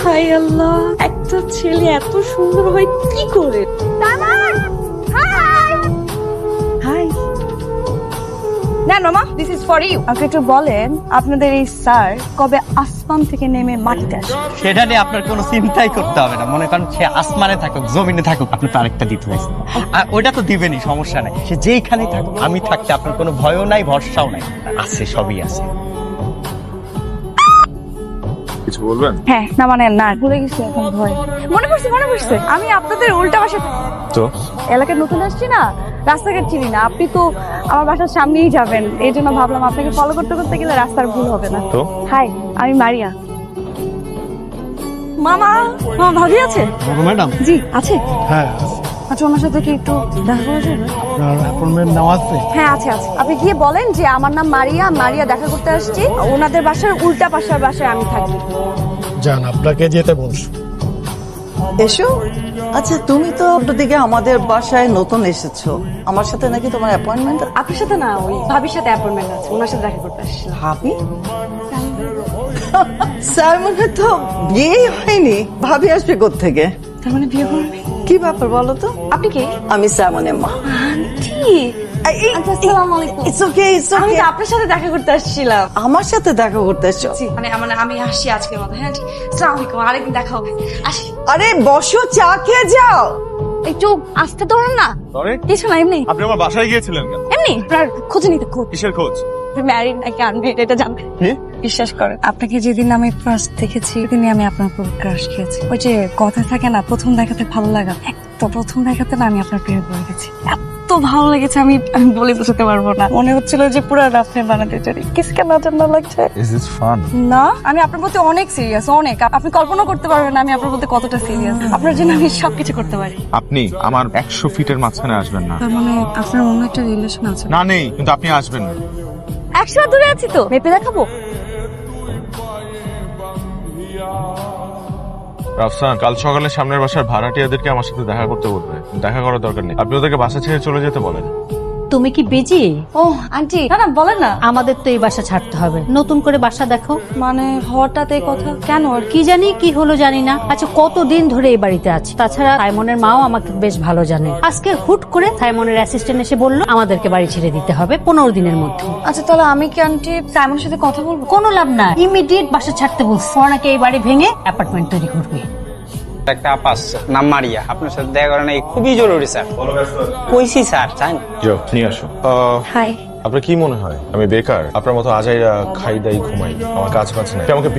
High আল্লাহ, একটা ছেলে এত সুন্দর হয় কি করে? হাই না মামা, দিস ইজ ফর ইউ। আপনি একটু বলেন আপনাদের এই স্যার কবে আসমান থেকে নেমে মাটিতে আসে? সেটা নিয়ে আপনার কোনো চিন্তাই করতে হবে না। মনে করেন সে আসমানে থাকুক জমিনে থাকুক, আপনি তো আরেকটা দিতে হয়েছে, আর ওইটা তো দিবেনই, সমস্যা নাই। সে যেইখানেই থাকুক, আমি থাকতে আপনার কোনো ভয়ও নাই, ভরসাও নাই। আছে, সবই আছে। কিছু বলবেন? হ্যাঁ না মানে না, ভুলে গেছি এখন ভয়। মনে পড়ছে আমি আপনাদের উল্টা পাশে তো এলাকায় নতুন আসছি না, রাস্তাঘাট চিনি না। আপনি তো আমার বাসার সামনেই যাবেন, এই জন্য ভাবলাম আপনাকে ফলো করতে করতে গেলে রাস্তার ভুল হবে না। তো হাই, আমি মারিয়া। মামা, মামা ভাবি আছে? ম্যাডাম, জি আছে। হ্যাঁ আচ্ছা, ওনার সাথে কি একটু দেখা করা যাবে? আপনার অ্যাপয়েন্টমেন্ট নেওয়া আছে? হ্যাঁ আছে। আপনি গিয়ে বলেন যে আমার নাম মারিয়া দেখা করতে আসছি, ওনাদের বাসার উল্টা পাশের বাসায় আমি থাকি। যান, আপনাকে যেতে বলছি। এসো। আচ্ছা, তুমি তো দিকে আমাদের বাসায় নতুন এসেছো, আমার সাথে নাকি তোমার অ্যাপয়েন্টমেন্ট? আপনার সাথে না, ওই ভাবির সাথে অ্যাপয়েন্টমেন্ট আছে, ওনার সাথে দেখা করতে আসছিলাম। ভাবি? স্যার মনে তো বিয়েই হয়নি, ভাবি আসবে কোত্থেকে? তার মানে বিয়ে করবে? কি ব্যাপার বলো তো? আপনি কে? আমি স্যামনের মা। আন্টি, আচ্ছা, আসসালামু আলাইকুম। ইটস ওকে, ইটস আমি ওকে। তো আপনার সাথে দেখা করতে আসছিলাম। আমার সাথে দেখা করতে এসছো? মানে আমি আসছি আজকের মতো। হ্যাঁ, আসসালামু আলাইকুম, আরেকদিন দেখা হবে। আসি। আরে বসো, চা খেয়ে যাও। একটু আসতে ধরুন না। কিছু না, এমনি আপনি আমার বাসায় গিয়েছিলেন কেন? এমনি আপনার খোঁজ নিতে। কিসের খোঁজ? ম্যারিড নাকি আনম্যারিড এটা জানতে। বিশ্বাস করেন, আপনাকে যেদিন আমি ফার্স্ট দেখেছি সেদিনই আমি আপনার উপর ক্রাশ খেয়েছি। ওই যে কথা থাকে না, প্রথম দেখাতে ভালো লাগা, তো প্রথম দেখাতে না আমি আপনার প্রেমে পড়ে গেছি। এত ভালো লেগেছে আমি বলে বোঝাতে পারবো না। মনে হচ্ছিল যে পুরো রাফে বানাতে চাই। কিসকে নজর না লাগছে ইজ দিস ফান? না, আমি আপনার প্রতি অনেক সিরিয়াস, অনেক। আপনি কল্পনা করতে পারবেন না আমি আপনার প্রতি কতটা সিরিয়াস। আপনার জন্য আমি সবকিছু করতে পারি। আপনি আমার 100 ফিটের মাঝখানে আসবেন না। তার মানে আপনার অন্য একটা রিলেশন আছে? না, নেই, কিন্তু আপনি আসবেন না। 100 দূরে আছি তো, মেপে দেখাবো। রাফসান, কাল সকালে সামনের বাসার ভাড়াটিয়াদেরকে আমার সাথে দেখা করতে বলবে। দেখা করার দরকার নেই, আপনি ওদেরকে বাসা ছেড়ে চলে যেতে বলেন। তুমি কি বিজি? ও আন্টি, না বলেন না। আমাদের তো এই বাসা ছাড়তে হবে, নতুন করে বাসা দেখো। মানে হঠাৎ এই কথা কেন? আর কি জানি কি হলো জানি না। আচ্ছা, কতদিন ধরে এই বাড়িতে আছি, তাছাড়া সাইমনের মাও আমাকে বেশ ভালো জানে। আজকে হুট করে সাইমনের অ্যাসিস্ট্যান্ট এসে বললো আমাদেরকে বাড়ি ছেড়ে দিতে হবে 15 দিনের মধ্যে। আচ্ছা, তাহলে আমি কি আন্টি সাইমনের সাথে কথা বলবো? কোনো লাভ না, ইমিডিয়েট বাসা ছাড়তে বলছে। ওনাকে এই বাড়ি ভেঙে অ্যাপার্টমেন্ট তৈরি করবে। একটা আপা আসছে, নাম মারিয়া, আপনার সাথে দেখা করা নাই, খুবই জরুরি স্যার। কইছি স্যার, চান যাও নিয়ে আসো। হাই। আপনার কি মনে হয় আমি বেকার? আপনার মতো আজাইরা খাই দাই ঘুমাই, আমার কাজ বাজ নাই। আমাকে